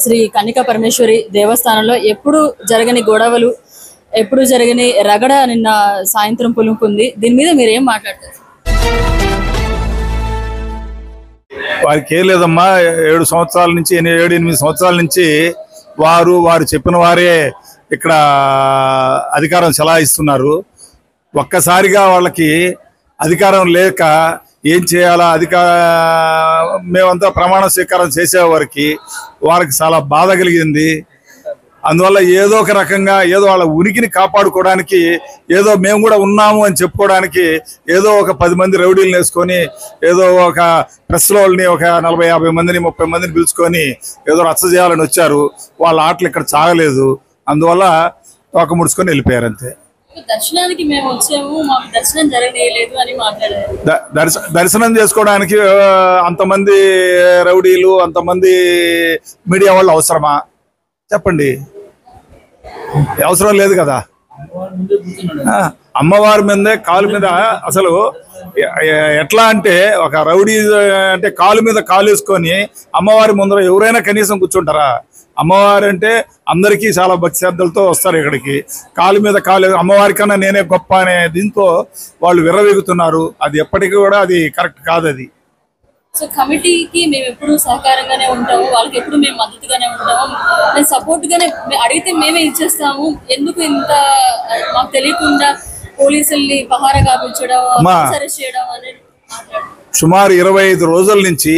శ్రీ కన్నికా పరమేశ్వరి దేవస్థానంలో ఎప్పుడు జరగని గొడవలు, ఎప్పుడు జరగని రగడ నిన్న సాయంత్రం పులుకుంది. దీని మీద మీరు ఏం మాట్లాడతారు? వారికి ఏం లేదమ్మా, 7 సంవత్సరాల నుంచి 7-8 సంవత్సరాల నుంచి వారు చెప్పిన వారే ఇక్కడ అధికారం చెలాయిస్తున్నారు. ఒక్కసారిగా వాళ్ళకి అధికారం లేక ఏం చేయాలా, మేమంతా ప్రమాణ స్వీకారం చేసేవారికి వారికి చాలా బాధ కలిగింది. అందువల్ల ఏదో ఒక రకంగా ఏదో వాళ్ళ ఉనికిని కాపాడుకోవడానికి, ఏదో మేము కూడా ఉన్నాము అని చెప్పుకోవడానికి ఏదో ఒక 10 మంది రౌడీలు వేసుకొని, ఏదో ఒక ప్రెస్లో వాళ్ళని ఒక 40-50 మందిని 30 మందిని పిలుచుకొని ఏదో రచ్చ చేయాలని వచ్చారు. వాళ్ళ ఆటలు ఇక్కడ సాగలేదు. అందువల్ల తోక ముడుచుకొని వెళ్ళిపోయారు అంతే. దర్శనానికి మేము వచ్చాము, మాకు దర్శనం జరగలేదు అని మాట్లాడారు. దర్శనం చేసుకోవడానికి అంతమంది రౌడీలు, అంతమంది మీడియా వాళ్ళు అవసరమా చెప్పండి? అవసరం లేదు కదా. అమ్మవారి మీదే కాలు మీద అసలు ఎట్లా అంటే, ఒక రౌడీ అంటే కాలు మీద కాలు వేసుకొని అమ్మవారి ముందర ఎవరైనా కనీసం కూర్చుంటారా? అమ్మవారు అంటే అందరికీ చాలా భక్తి శ్రద్ధలతో వస్తారు ఇక్కడికి. కాలు మీద కాలు, అమ్మవారి కన్నా నేనే గొప్ప అనే దీంతో వాళ్ళు విర్రవీగుతున్నారు. అది ఎప్పటికీ కూడా అది కరెక్ట్ కాదు. అది సో కమిటీకి మేము ఎప్పుడు సహకారంగానే ఉంటాము, వాళ్ళకి ఎప్పుడు మేము మద్దతుగానే ఉంటాము, మేము సపోర్ట్ గానే అడిగితే మేమే ఇచ్చేస్తాము. ఎందుకు ఇంత మాకు తెలియకుండా పోలీసుల్ని పహారా కాపించడం, అరెస్ట్ చేయడం అనేది? సుమారు 25 రోజుల నుంచి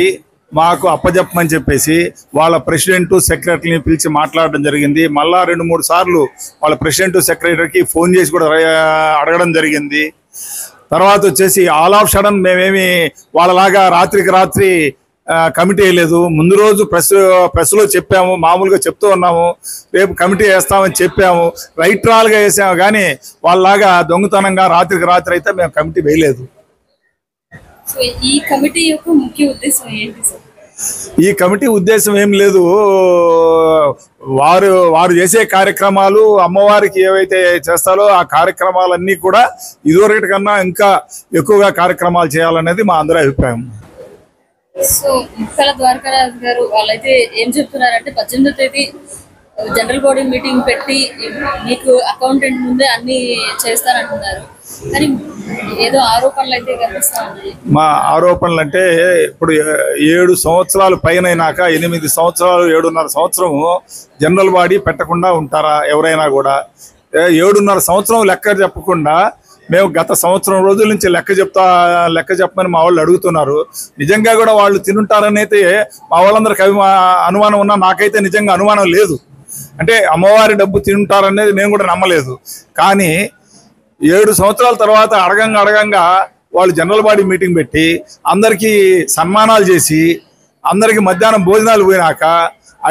మాకు అప్పజెప్పమని చెప్పేసి వాళ్ళ ప్రెసిడెంట్ సెక్రటరీని పిలిచి మాట్లాడడం జరిగింది. మళ్ళా 2-3 సార్లు వాళ్ళ ప్రెసిడెంట్ సెక్రటరీకి ఫోన్ చేసి కూడా అడగడం జరిగింది. తర్వాత వచ్చేసి ఆల్ ఆఫ్ సడన్ మేమేమి వాళ్ళలాగా రాత్రికి రాత్రి కమిటీ వేయలేదు. ముందు రోజు ప్రెస్లో చెప్పాము, మామూలుగా చెప్తూ ఉన్నాము, రేపు కమిటీ వేస్తామని చెప్పాము, రైట్రాల్గా వేసాము. కానీ వాళ్ళలాగా దొంగతనంగా రాత్రికి రాత్రి అయితే మేము కమిటీ వేయలేదు. ఈ కమిటీ యొక్క ముఖ్య ఉద్దేశం ఏంటి సార్? ఈ కమిటీ ఉద్దేశం ఏం లేదు. వారు చేసే కార్యక్రమాలు, అమ్మవారికి ఏవైతే చేస్తారో ఆ కార్యక్రమాలన్నీ కూడా ఇదివరకటి కన్నా ఇంకా ఎక్కువగా కార్యక్రమాలు చేయాలనేది మా అందరి అభిప్రాయం. సో ముక్కల ద్వారకారాజు గారు వాళ్ళైతే ఏం చెప్తున్నారంటే 18వ తేదీ జనరల్ బాడీ మీటింగ్ పెట్టి మీకు అకౌంటెంట్ ముందే అన్ని చేస్తారంటున్నారు. కానీ ఏదో ఆరోపణలు అయితే కనిపిస్తా ఉన్నాయి. మా ఆరోపణలు అంటే ఇప్పుడు 7 సంవత్సరాలు పైన అయినాక 8 సంవత్సరాలు 7.5 సంవత్సరము జనరల్ బాడీ పెట్టకుండా ఉంటారా ఎవరైనా కూడా? 7.5 సంవత్సరం లెక్క చెప్పకుండా మేము గత సంవత్సరం రోజుల నుంచి లెక్క చెప్పమని మా వాళ్ళు అడుగుతున్నారు. నిజంగా కూడా వాళ్ళు తినుంటారని అయితే మా వాళ్ళందరికి అనుమానం ఉన్నా, నాకైతే నిజంగా అనుమానం లేదు. అంటే అమ్మవారి డబ్బు తింటారనేది నేను కూడా నమ్మలేదు. కానీ 7 సంవత్సరాల తర్వాత అడగంగా వాళ్ళు జనరల్ బాడీ మీటింగ్ పెట్టి అందరికీ సన్మానాలు చేసి అందరికీ మధ్యాహ్నం భోజనాలు పోయినాక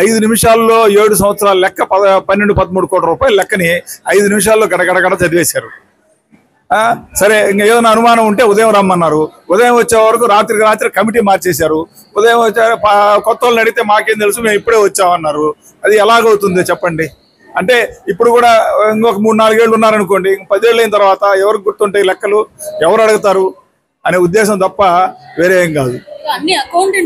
5 నిమిషాల్లో 7 సంవత్సరాల లెక్క 12-13 కోట్ల రూపాయల లెక్కని 5 నిమిషాల్లో గడగడగడ చదివేశారు. సరే, ఇంకా ఏదైనా అనుమానం ఉంటే ఉదయం రమ్మన్నారు. ఉదయం వచ్చే వరకు రాత్రికి రాత్రి కమిటీ మార్చేశారు. ఉదయం వచ్చే కొత్త వాళ్ళని అడిగితే మాకేం తెలుసు, మేము ఇప్పుడే వచ్చామన్నారు. అది ఎలాగవుతుంది చెప్పండి? అంటే ఇప్పుడు కూడా ఇంకొక 3-4 ఏళ్ళు ఉన్నారనుకోండి, 10 ఏళ్ళు అయిన తర్వాత ఎవరికి గుర్తుంటాయి లెక్కలు, ఎవరు అడుగుతారు అనే ఉద్దేశం తప్ప వేరే ఏం కాదు. అన్ని అకౌంట్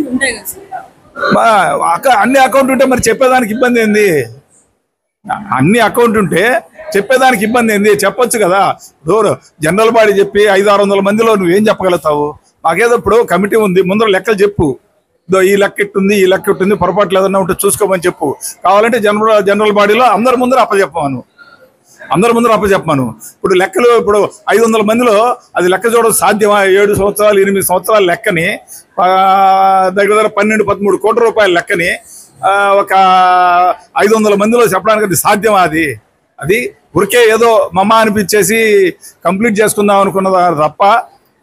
ఉంటే మరి చెప్పేదానికి ఇబ్బంది ఏంది? అన్ని అకౌంట్ ఉంటే చెప్పేదానికి ఇబ్బంది ఏంది? చెప్పొచ్చు కదా. జనరల్ బాడీ చెప్పి 500-600 మందిలో నువ్వేం చెప్పగలుగుతావు? మాకేదో ఇప్పుడు కమిటీ ఉంది, ముందర లెక్కలు చెప్పు. ఈ లెక్క ఇట్టుంది, ఈ లెక్క ఇట్టుంది, పొరపాట్లు ఏదన్నా ఉంటే చూసుకోమని చెప్పు. కావాలంటే జనరల్ బాడీలో అందరి ముందర అప్పచెప్పమను. ఇప్పుడు లెక్కలు ఇప్పుడు 500 మందిలో అది లెక్క చూడడం సాధ్యమా? 7 సంవత్సరాలు 8 సంవత్సరాల లెక్కని దగ్గర 12-13 కోట్ల రూపాయల లెక్కని ఒక 500 మందిలో చెప్పడానికి అది సాధ్యమా? అది ఊరికే ఏదో మమ్మ అనిపించేసి కంప్లీట్ చేసుకుందాం అనుకున్నది తప్ప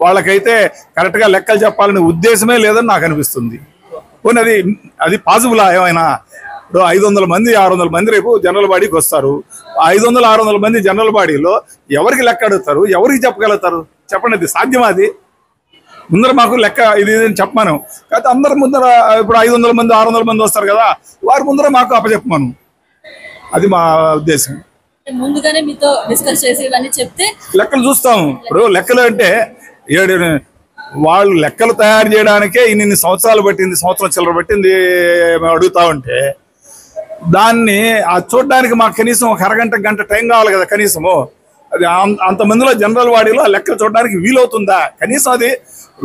వాళ్ళకైతే కరెక్ట్గా లెక్కలు చెప్పాలనే ఉద్దేశమే లేదని నాకు అనిపిస్తుంది. అది పాసిబులా ఏమైనా? ఇప్పుడు 500 మంది 600 మంది రేపు జనరల్ బాడీకి వస్తారు. 500-600 మంది జనరల్ బాడీలో ఎవరికి లెక్క అడుగుతారు? ఎవరికి చెప్పగలుగుతారు చెప్పండి? అది సాధ్యమా? అది ముందర మాకు లెక్క ఇది చెప్పమను. కాకపోతే అందరి ముందర ఇప్పుడు 500 మంది 600 మంది వస్తారు కదా, వారి ముందర మాకు అప్పచెప్పమను. అది మా ఉద్దేశం. ముందుగానే మీతో డిస్కస్ చేసి ఇవన్నీ చెప్తే లెక్కలు చూస్తాము. ఇప్పుడు లెక్కలు అంటే వాళ్ళు లెక్కలు తయారు చేయడానికే ఇన్ని సంవత్సరాలు పట్టింది, సంవత్సరం చిల్లర పట్టింది అడుగుతా ఉంటే దాన్ని చూడడానికి మాకు కనీసం ఒక అరగంట గంట టైం కావాలి కదా కనీసము. అది అంతమందిలో జనరల్ బాడీలో ఆ లెక్క చూడడానికి వీలవుతుందా? కనీసం అది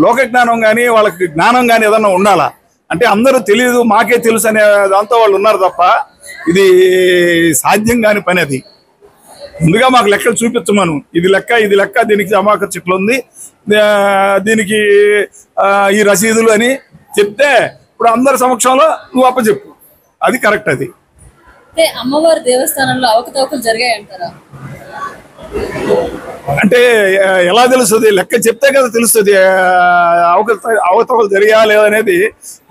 లోక జ్ఞానం కానీ వాళ్ళకి జ్ఞానం కానీ ఏదన్నా ఉండాలా? అంటే అందరూ తెలియదు మాకే తెలుసు అనే దాంతో వాళ్ళు ఉన్నారు తప్ప ఇది సాధ్యం కాని పని. అది ముందుగా మాకు లెక్కలు చూపించమను, ఇది లెక్క దీనికి జమాఖర్చు ఇట్లా ఉంది, దీనికి ఈ రసీదులు అని చెప్తే ఇప్పుడు అందరి సమక్షంలో నువ్వు అప్పచెప్పు, అది కరెక్ట్. అది అమ్మవారి దేవస్థానంలో అవకతవకలు జరిగాయి అంటారా? అంటే ఎలా తెలుస్తుంది? లెక్క చెప్తే కదా తెలుస్తుంది. అవకతవకలు జరిగా లేదనేది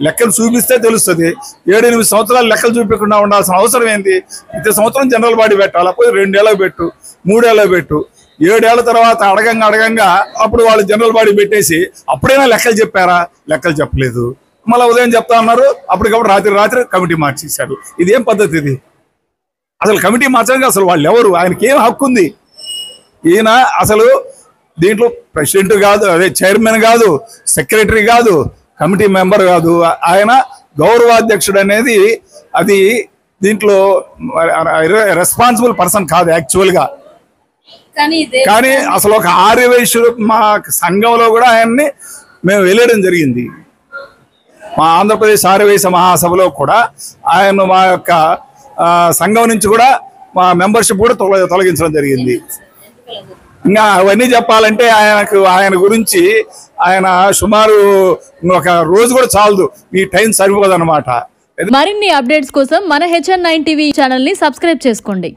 లెక్కలు చూపిస్తే తెలుస్తుంది. 7-8 సంవత్సరాలు లెక్కలు చూపించకుండా ఉండాల్సిన అవసరం ఏంది? ప్రతి సంవత్సరం జనరల్ బాడీ పెట్టాలి, పోయి 2 ఏళ్ళకి పెట్టు, 3 ఏళ్ళకి పెట్టు. 7 ఏళ్ల తర్వాత అడగంగా అప్పుడు వాళ్ళు జనరల్ బాడీ పెట్టేసి అప్పుడైనా లెక్కలు చెప్పారా? లెక్కలు చెప్పలేదు. మళ్ళీ ఉదయం చెప్తా ఉన్నారు, అప్పటికప్పుడు రాత్రి కమిటీ మార్చేశారు. ఇదేం పద్ధతి ఇది? అసలు కమిటీ మార్చడానికి అసలు వాళ్ళు ఎవరు? ఆయనకి ఏం హక్కు ఉంది? ఈయన అసలు దీంట్లో ప్రెసిడెంట్ కాదు, అదే చైర్మన్ కాదు, సెక్రటరీ కాదు, కమిటీ మెంబర్ కాదు. ఆయన గౌరవాధ్యక్షుడు అనేది అది దీంట్లో రెస్పాన్సిబుల్ పర్సన్ కాదు యాక్చువల్గా. కానీ అసలు ఒక ఆర్యవైశ్యుడు మా సంఘంలో కూడా ఆయన్ని మేము వెళ్ళడం జరిగింది. మా ఆంధ్రప్రదేశ్ ఆర్యవైశ్య మహాసభలో కూడా ఆయన మా యొక్క సంఘం నుంచి కూడా మా మెంబర్షిప్ కూడా తొలగించడం జరిగింది. ఇంకా అవన్నీ చెప్పాలంటే ఆయన గురించి ఆయన సుమారు ఒక రోజు కూడా చాలదు, మీ టైం సరిపోదు అనమాట. మరిన్ని అప్డేట్స్ కోసం మన HN9 టీవీ ఛానల్ ని సబ్స్క్రైబ్ చేసుకోండి.